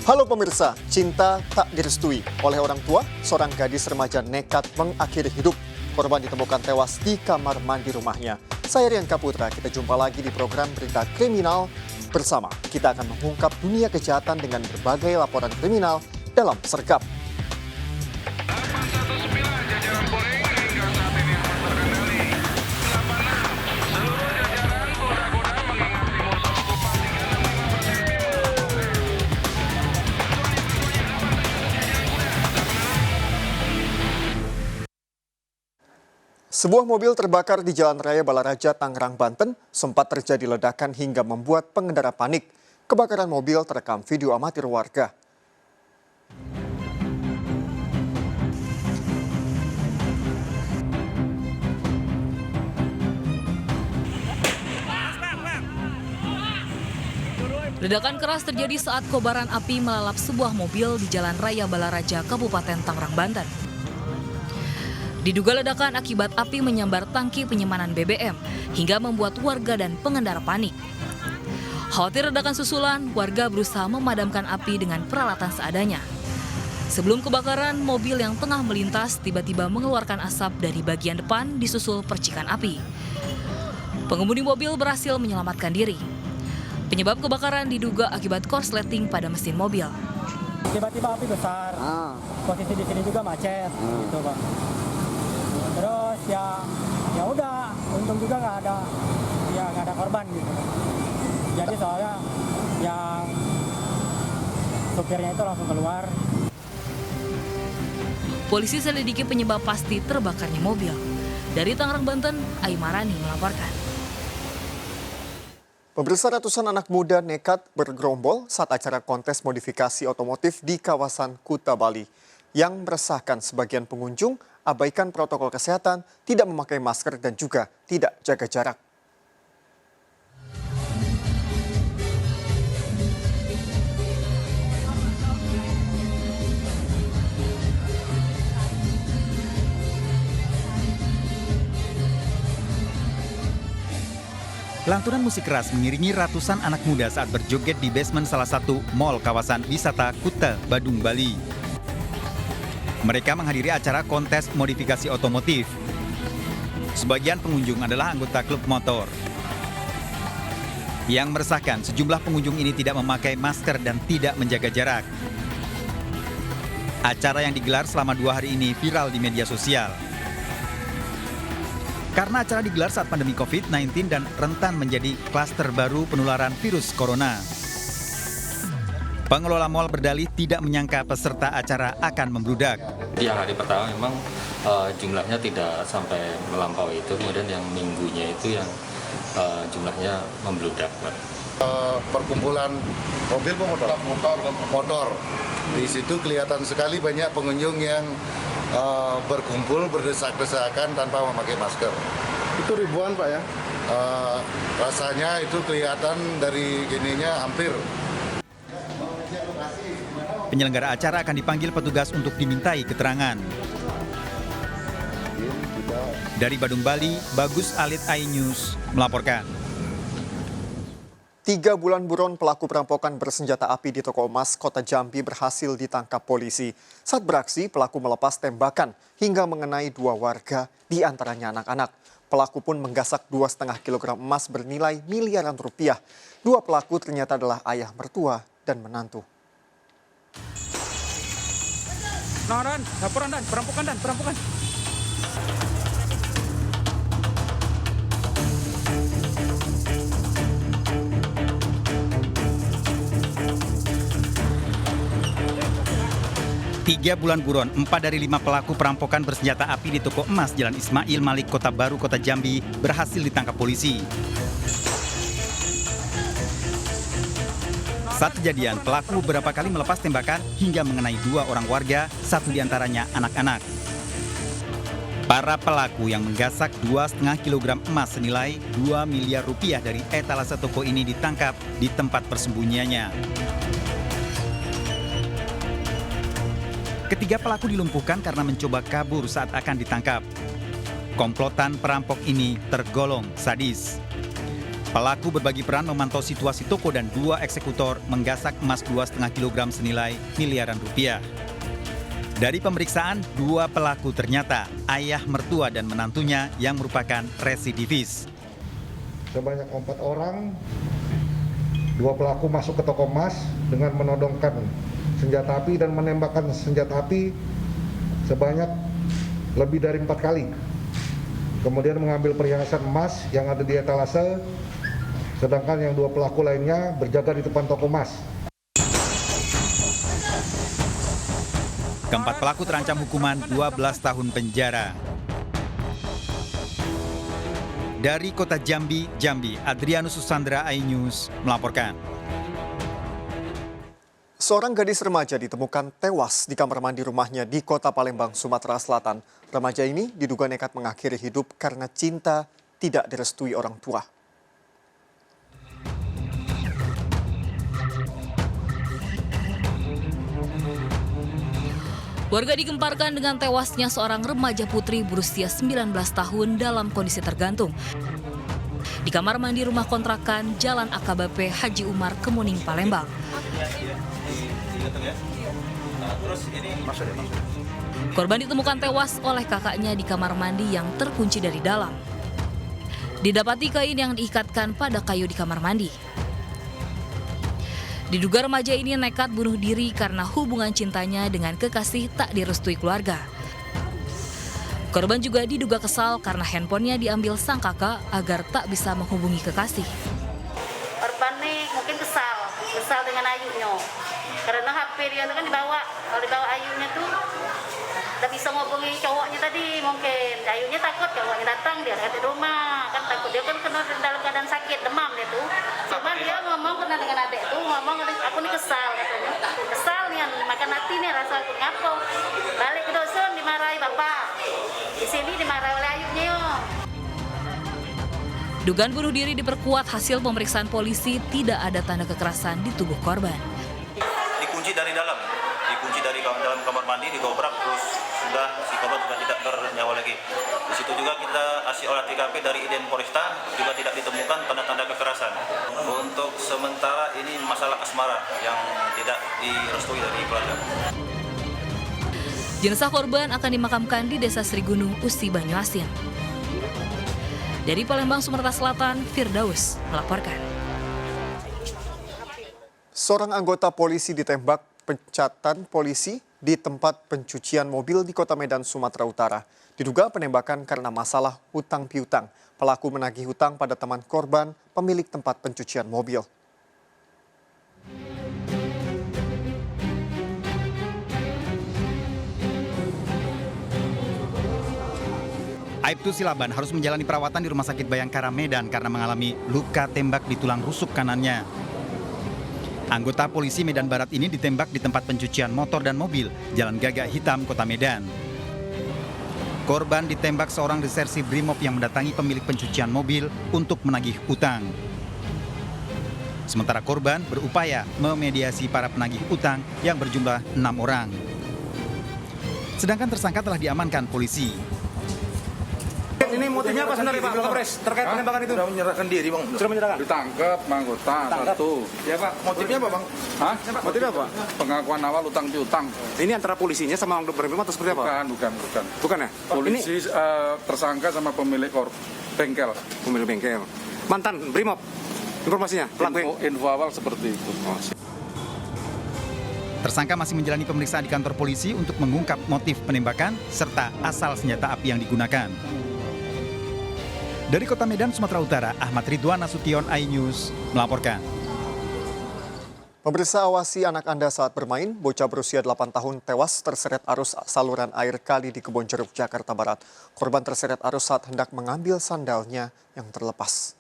Halo pemirsa, cinta tak direstui oleh orang tua, seorang gadis remaja nekat mengakhiri hidup. Korban ditemukan tewas di kamar mandi rumahnya. Saya Rian Kaputra, kita jumpa lagi di program Berita Kriminal bersama. Kita akan mengungkap dunia kejahatan dengan berbagai laporan kriminal dalam Sergap. Sebuah mobil terbakar di Jalan Raya Balaraja, Tangerang, Banten, sempat terjadi ledakan hingga membuat pengendara panik. Kebakaran mobil terekam video amatir warga. Ledakan keras terjadi saat kobaran api melalap sebuah mobil di Jalan Raya Balaraja, Kabupaten Tangerang, Banten. Diduga ledakan akibat api menyambar tangki penyimpanan BBM hingga membuat warga dan pengendara panik. Khawatir ledakan susulan, warga berusaha memadamkan api dengan peralatan seadanya. Sebelum kebakaran, mobil yang tengah melintas tiba-tiba mengeluarkan asap dari bagian depan disusul percikan api. Pengemudi mobil berhasil menyelamatkan diri. Penyebab kebakaran diduga akibat korsleting pada mesin mobil. Tiba-tiba api besar, posisi di sini juga macet, gitu Pak. Terus ya udah, untung juga nggak ada korban gitu. Jadi soalnya yang supirnya itu langsung keluar. Polisi selidiki penyebab pasti terbakarnya mobil. Dari Tangerang, Banten, Aimarani melaporkan. Pemirsa, ratusan anak muda nekat bergerombol saat acara kontes modifikasi otomotif di kawasan Kuta, Bali. Yang meresahkan sebagian pengunjung abaikan protokol kesehatan, tidak memakai masker dan juga tidak jaga jarak. Lantunan musik keras mengiringi ratusan anak muda saat berjoget di basement salah satu mal kawasan wisata Kuta, Badung, Bali. Mereka menghadiri acara kontes modifikasi otomotif. Sebagian pengunjung adalah anggota klub motor. Yang meresahkan, sejumlah pengunjung ini tidak memakai masker dan tidak menjaga jarak. Acara yang digelar selama 2 hari ini viral di media sosial. Karena acara digelar saat pandemi COVID-19 dan rentan menjadi klaster baru penularan virus corona. Pengelola mal berdalih tidak menyangka peserta acara akan membludak. Yang hari pertama memang jumlahnya tidak sampai melampaui itu, kemudian yang minggunya itu yang jumlahnya membludak. Perkumpulan mobil motor. Di situ kelihatan sekali banyak pengunjung yang berkumpul berdesak-desakan tanpa memakai masker. Itu ribuan Pak ya? Rasanya itu kelihatan dari gininya hampir. Penyelenggara acara akan dipanggil petugas untuk dimintai keterangan. Dari Badung, Bali, Bagus Alit iNews melaporkan. 3 bulan buron pelaku perampokan bersenjata api di toko emas Kota Jambi berhasil ditangkap polisi. Saat beraksi, pelaku melepas tembakan hingga mengenai 2 warga, di antaranya anak-anak. Pelaku pun menggasak 2,5 kg emas bernilai miliaran rupiah. 2 pelaku ternyata adalah ayah mertua dan menantu. Laporan perampokan. 3 bulan buron, 4 dari 5 pelaku perampokan bersenjata api di toko emas Jalan Ismail Malik, Kota Baru, Kota Jambi berhasil ditangkap polisi. Saat kejadian, pelaku beberapa kali melepas tembakan hingga mengenai 2 orang warga, 1 diantaranya anak-anak. Para pelaku yang menggasak 2,5 kg emas senilai 2 miliar rupiah dari etalase toko ini ditangkap di tempat persembunyiannya. Ketiga pelaku dilumpuhkan karena mencoba kabur saat akan ditangkap. Komplotan perampok ini tergolong sadis. Pelaku berbagi peran memantau situasi toko dan 2 eksekutor menggasak emas 2,5 kg senilai miliaran rupiah. Dari pemeriksaan, 2 pelaku ternyata ayah mertua dan menantunya yang merupakan residivis. Sebanyak 4 orang, 2 pelaku masuk ke toko emas dengan menodongkan senjata api dan menembakkan senjata api sebanyak lebih dari 4 kali. Kemudian mengambil perhiasan emas yang ada di etalase, sedangkan yang 2 pelaku lainnya berjaga di depan toko emas. Keempat pelaku terancam hukuman 12 tahun penjara. Dari Kota Jambi, Adrianus Susandra, iNews melaporkan. Seorang gadis remaja ditemukan tewas di kamar mandi rumahnya di Kota Palembang, Sumatera Selatan. Remaja ini diduga nekat mengakhiri hidup karena cinta tidak direstui orang tua. Warga digemparkan dengan tewasnya seorang remaja putri berusia 19 tahun dalam kondisi tergantung di kamar mandi rumah kontrakan Jalan AKBP Haji Umar, Kemuning, Palembang. Korban ditemukan tewas oleh kakaknya di kamar mandi yang terkunci dari dalam. Didapati kain yang diikatkan pada kayu di kamar mandi. Diduga remaja ini nekat bunuh diri karena hubungan cintanya dengan kekasih tak direstui keluarga. Korban juga diduga kesal karena handphonenya diambil sang kakak agar tak bisa menghubungi kekasih. Korban nih mungkin kesal dengan ayunya. Karena HP dia kan dibawa, kalau dibawa ayunya tuh tak bisa menghubungi cowoknya tadi mungkin. Ayunya takut cowoknya datang, dia ada di rumah, kan takut dia kan kena dalam keadaan sakit, demam dia tuh. Cuman dia ngomong kena dengan adik tuh, ngomong aku nih kesal katanya. Kesal nih, makan hati nih rasa aku ngapo. Balik ke dusun dimarahi bapak. Di sini dimarahi oleh ayunya yo. Dugaan bunuh diri diperkuat hasil pemeriksaan polisi, tidak ada tanda kekerasan di tubuh korban. Dikunci dari dalam dalam kamar mandi, digobrak, terus sudah si korban sudah tidak bernyawa lagi. Di situ juga kita hasil olah TKP dari Iden Polresta juga tidak ditemukan tanda-tanda kekerasan. Untuk sementara ini masalah asmara yang tidak direstui dari keluarga. Jenazah korban akan dimakamkan di Desa Serigunung, Usi, Banyuasin. Dari Palembang, Sumatera Selatan, Firdaus melaporkan. Seorang anggota polisi ditembak pencatan polisi di tempat pencucian mobil di Kota Medan, Sumatera Utara. Diduga penembakan karena masalah hutang piutang. Pelaku menagih hutang pada teman korban, pemilik tempat pencucian mobil. Aibtu Silaban harus menjalani perawatan di Rumah Sakit Bayangkara Medan karena mengalami luka tembak di tulang rusuk kanannya. Anggota polisi Medan Barat ini ditembak di tempat pencucian motor dan mobil, Jalan Gagak Hitam, Kota Medan. Korban ditembak seorang resersi Brimob yang mendatangi pemilik pencucian mobil untuk menagih utang. Sementara korban berupaya memediasi para penagih utang yang berjumlah 6 orang. Sedangkan tersangka telah diamankan polisi. Ini motifnya apa sebenarnya Pak Kapolres terkait penembakan itu? Sudah menyerahkan diri Bang. Sudah menyerahkan? Ditangkap anggota satu. Ya Pak. Motifnya apa Bang? Hah? Motifnya apa? Pengakuan awal utang piutang. Ini antara polisinya sama orang berempat atau seperti apa? Bukan. Bukan ya? Polisi tersangka sama pemilik bengkel. Pemilik bengkel. Mantan Brimob. Informasinya? Info awal seperti itu. Tersangka masih menjalani pemeriksaan di kantor polisi untuk mengungkap motif penembakan serta asal senjata api yang digunakan. Dari Kota Medan, Sumatera Utara, Ahmad Ridwan Nasution, iNews melaporkan. Pemirsa, awasi anak Anda saat bermain. Bocah berusia 8 tahun tewas terseret arus saluran air kali di Kebonjeruk, Jakarta Barat. Korban terseret arus saat hendak mengambil sandalnya yang terlepas.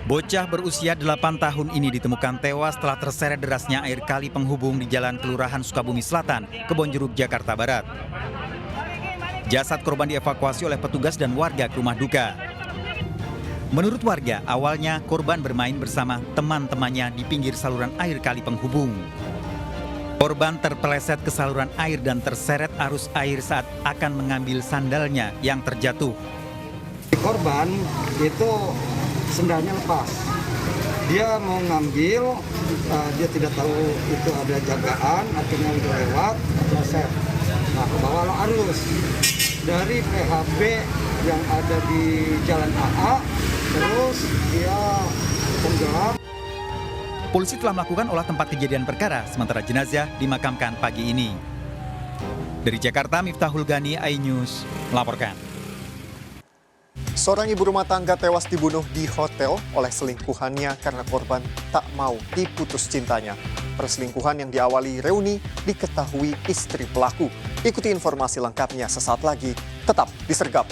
Bocah berusia 8 tahun ini ditemukan tewas setelah terseret derasnya air kali penghubung di Jalan Kelurahan Sukabumi Selatan, Kebonjeruk, Jakarta Barat. Jasad korban dievakuasi oleh petugas dan warga ke rumah duka. Menurut warga, awalnya korban bermain bersama teman-temannya di pinggir saluran air kali penghubung. Korban terpeleset ke saluran air dan terseret arus air saat akan mengambil sandalnya yang terjatuh. Korban itu sendalnya lepas. Dia mau ngambil, dia tidak tahu itu ada jagaan, akhirnya udah lewat, terpeleset. Nah, ke bawah arus dari PHB yang ada di Jalan AA, terus dia tenggelam. Polisi telah melakukan olah tempat kejadian perkara, sementara jenazah dimakamkan pagi ini. Dari Jakarta, Miftahul Gani, iNews melaporkan. Seorang ibu rumah tangga tewas dibunuh di hotel oleh selingkuhannya karena korban tak mau diputus cintanya. Perselingkuhan yang diawali reuni diketahui istri pelaku. Ikuti informasi lengkapnya sesaat lagi, tetap di Sergap.